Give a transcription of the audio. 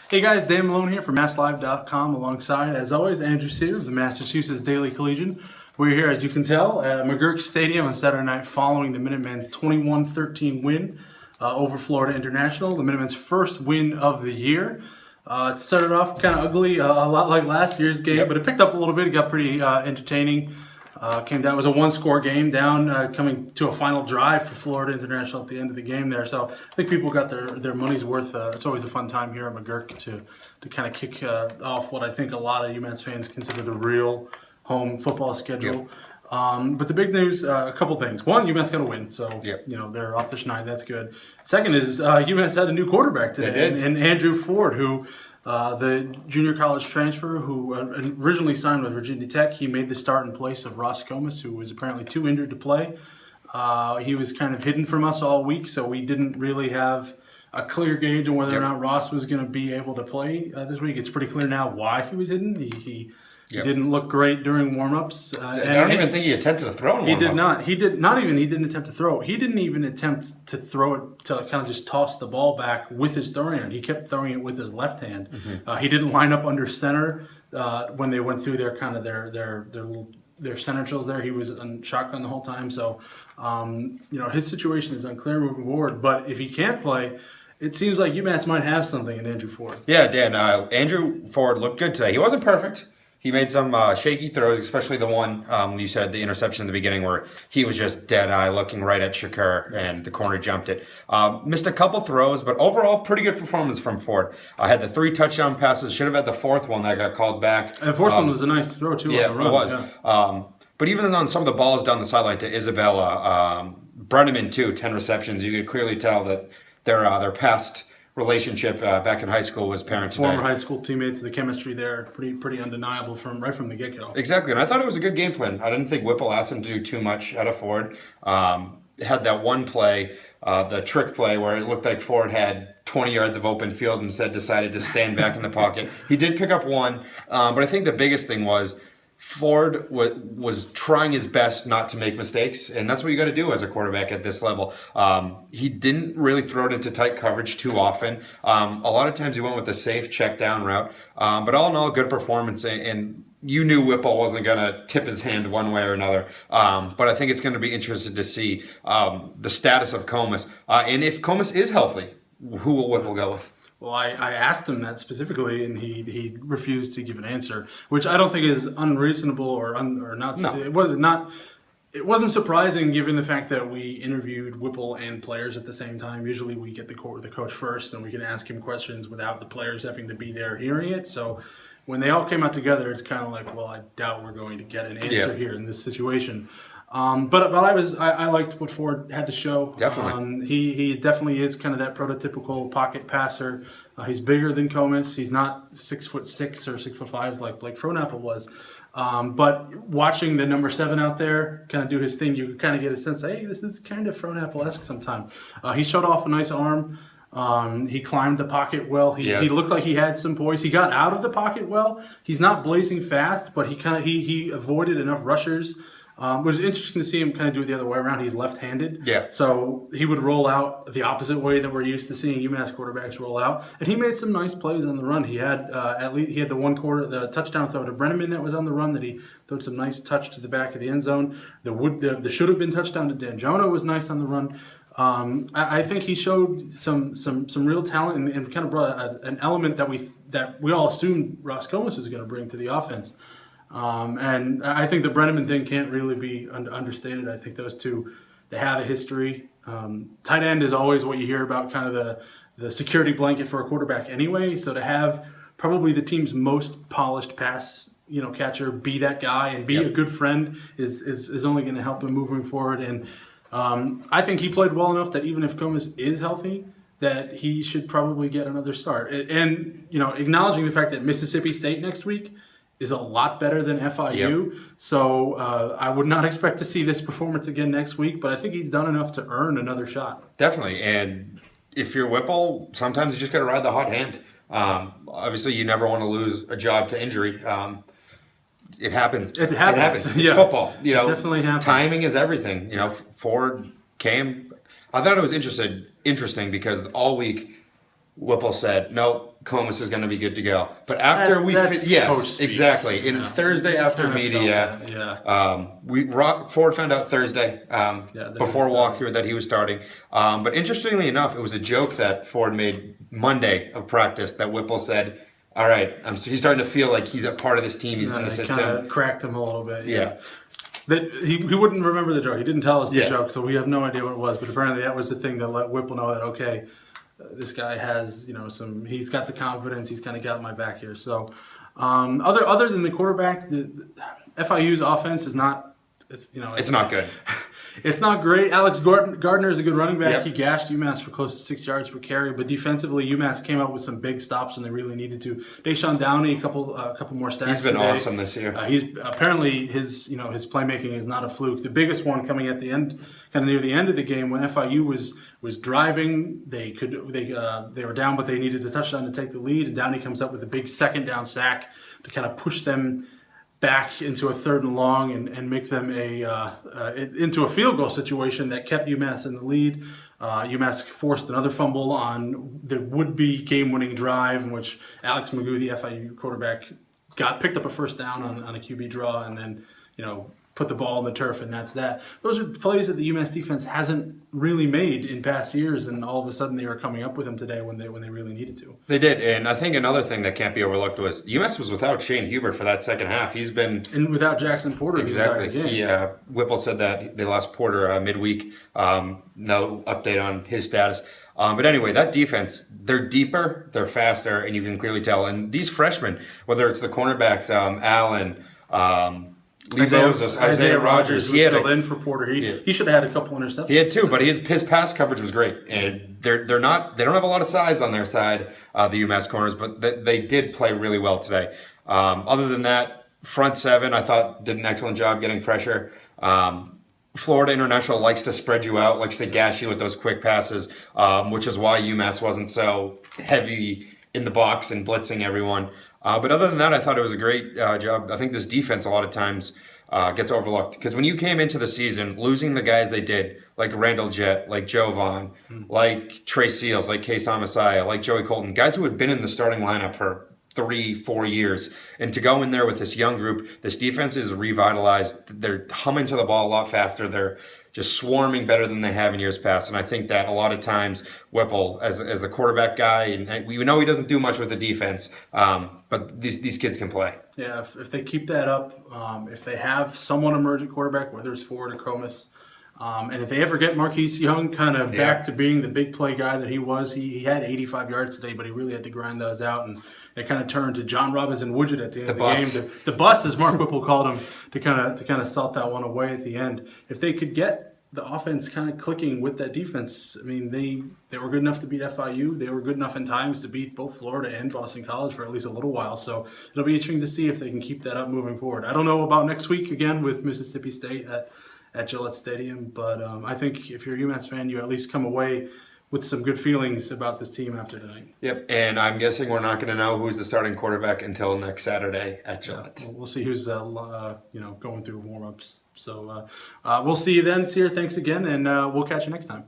Hey guys, Dan Malone here from MassLive.com alongside, as always, Andrew Cyr of the Massachusetts Daily Collegian. We're here, as you can tell, at McGurk Stadium on Saturday night following the Minutemen's 21-13 win over Florida International, the Minutemen's first win of the year. It started off kind of ugly, a lot like last year's game, but it picked up a little bit. It got pretty entertaining. Came down, it was a one-score game down, coming to a final drive for Florida International at the end of the game there. So I think people got their money's worth. It's always a fun time here at McGurk to kind of kick off what I think a lot of UMass fans consider the real home football schedule. But the big news, a couple things. One, UMass got a win, so they're off the schneid. That's good. Second is UMass had a new quarterback today, and Andrew Ford, who the junior college transfer who originally signed with Virginia Tech. He made the start in place of Comas, who was apparently too injured to play. He was kind of hidden from us all week, so we didn't really have a clear gauge on whether or not Ross was going to be able to play this week. It's pretty clear now why he was hidden. He didn't look great during warm-ups. I don't even think he attempted to throw in warm-up. He did not. He didn't attempt to throw it. He didn't even attempt to throw it to kind of just toss the ball back with his throwing hand. He kept throwing it with his left hand. He didn't line up under center when they went through their kind of their center drills there. He was on shotgun the whole time. So, his situation is unclear moving forward. But if he can't play, it seems like UMass might have something in Andrew Ford. Yeah, Dan. Andrew Ford looked good today. He wasn't perfect. He made some shaky throws, especially the one you said, the interception in the beginning where he was just dead-eye looking right at Shakur and the corner jumped it. Missed a couple throws, but overall pretty good performance from Ford. Had the 3 touchdown passes, should have had the 4th one that got called back. And the 4th one was a nice throw too. Yeah, on the run. It was. Yeah. But even on some of the balls down the sideline to Isabella, Brenneman too, 10 receptions, you could clearly tell that their past relationship back in high school was apparent today. Former high school teammates, the chemistry there, pretty undeniable right from the get-go. Exactly, and I thought it was a good game plan. I didn't think Whipple asked him to do too much out of Ford. Had that one play, the trick play, where it looked like Ford had 20 yards of open field and instead decided to stand back in the pocket. He did pick up one, but I think the biggest thing was Ford was trying his best not to make mistakes, and that's what you got to do as a quarterback at this level. He didn't really throw it into tight coverage too often. A lot of times he went with the safe check down route, but all in all, good performance, and you knew Whipple wasn't going to tip his hand one way or another. But I think it's going to be interesting to see the status of Comas, and if Comas is healthy, who will Whipple go with? Well, I asked him that specifically, and he refused to give an answer, which I don't think is unreasonable or not. No. It wasn't surprising given the fact that we interviewed Whipple and players at the same time. Usually we get the coach first, and we can ask him questions without the players having to be there hearing it. So when they all came out together, it's kind of like, well, I doubt we're going to get an answer here in this situation. But I liked what Ford had to show. Definitely. He definitely is kind of that prototypical pocket passer. He's bigger than Comas. He's not 6'6" or 6'5" like Frohnapple was. But watching the number 7 out there kind of do his thing, you kind of get a sense, hey, this is kind of Frohnapple-esque sometimes. He showed off a nice arm. He climbed the pocket well. He looked like he had some poise. He got out of the pocket well. He's not blazing fast, but he avoided enough rushers. It was interesting to see him kind of do it the other way around. He's left-handed. Yeah. So he would roll out the opposite way that we're used to seeing UMass quarterbacks roll out. And he made some nice plays on the run. He had the the touchdown throw to Brenneman that was on the run that he threw some nice touch to the back of the end zone. The should have been touchdown to Dan Jonah was nice on the run. I think he showed some real talent and kind of brought an element that we all assumed Comas was going to bring to the offense. And I think the Brenneman thing can't really be understated. I think those two, they have a history. Tight end is always what you hear about, kind of the security blanket for a quarterback anyway. So to have probably the team's most polished pass catcher be that guy and be a good friend is only going to help him moving forward. And I think he played well enough that even if Comas is healthy, that he should probably get another start. And acknowledging the fact that Mississippi State next week is a lot better than FIU. So I would not expect to see this performance again next week, but I think he's done enough to earn another shot. Definitely. And if you're Whipple, sometimes you just got to ride the hot hand. Obviously, you never want to lose a job to injury. It happens. It happens. It's football. It definitely happens. Timing is everything. Ford came. I thought it was interesting because all week Whipple said, "No, Comas is going to be good to go." But after That's coach yes, speak. exactly. In Thursday after Kind of media, felt that, Ford found out Thursday that he before was walkthrough that he was starting. But interestingly enough, it was a joke that Ford made Monday of practice that Whipple said, "All right, he's starting to feel like he's a part of this team. He's in the system." Kind of cracked him a little bit. Yeah. That he wouldn't remember the joke. He didn't tell us the Yeah. joke, so we have no idea what it was. But apparently, that was the thing that let Whipple know that this guy has he's got the confidence. He's kind of got my back here. So other than the quarterback, the FIU's offense is not. It's not good. It's not great. Alex Gardner is a good running back. Yep. He gashed UMass for close to 6 yards per carry, but defensively, UMass came up with some big stops when they really needed to. Deshaun Downey, a couple more sacks. He's been today. awesome this year. He's apparently his playmaking is not a fluke. The biggest one coming at the end, kind of near the end of the game, when FIU was driving, they were down, but they needed a touchdown to take the lead, and Downey comes up with a big second down sack to kind of push them back into a 3rd and long and make them into a field goal situation that kept UMass in the lead. UMass forced another fumble on the would-be game-winning drive in which Alex Magoo, the FIU quarterback, picked up a first down on a QB draw and then put the ball in the turf, and that's that. Those are plays that the UMass defense hasn't really made in past years, and all of a sudden they were coming up with them today when they really needed to. They did, and I think another thing that can't be overlooked was UMass was without Shane Huber for that second half. He's been without Jackson Porter. exactly. The entire game. Whipple said that they lost Porter midweek. No update on his status. But anyway, that defense, they're deeper, they're faster, and you can clearly tell. And these freshmen, whether it's the cornerbacks, Allen. Isaiah Rogers, he filled in for Porter. He should have had a couple interceptions. He had 2, but his pass coverage was great, and they don't have a lot of size on their side, the UMass corners, but they did play really well today. Other than that, front 7 I thought did an excellent job getting pressure. Florida International likes to spread you out, likes to gash you with those quick passes, which is why UMass wasn't so heavy in the box and blitzing everyone. But other than that, I thought it was a great job. I think this defense a lot of times gets overlooked. Because when you came into the season, losing the guys they did, like Randall Jett, like Joe Vaughn, like Trey Seals, like Kason Messiah, like Joey Colton, guys who had been in the starting lineup for 3-4 years, and to go in there with this young group, this defense is revitalized. They're humming to the ball a lot faster. They're just swarming better than they have in years past. And I think that a lot of times Whipple, as the quarterback guy, and we know he doesn't do much with the defense, but these kids can play. Yeah, if they keep that up, if they have someone emerge at quarterback, whether it's Ford or Comas, and if they ever get Marquise Young kind of back to being the big play guy that he was, he had 85 yards today, but he really had to grind those out, and it kind of turned to John Robinson Widget at the end of the game. The bus, as Mark Whipple called him, to kind of salt that one away at the end. If they could get the offense kind of clicking with that defense, I mean, they were good enough to beat FIU. They were good enough in times to beat both Florida and Boston College for at least a little while. So it'll be interesting to see if they can keep that up moving forward. I don't know about next week again with Mississippi State at Gillette Stadium, but I think if you're a UMass fan, you at least come away with some good feelings about this team after tonight. Yep, and I'm guessing we're not going to know who's the starting quarterback until next Saturday at Gillette. We'll see who's going through warm-ups. So we'll see you then, Cyr. Thanks again, and we'll catch you next time.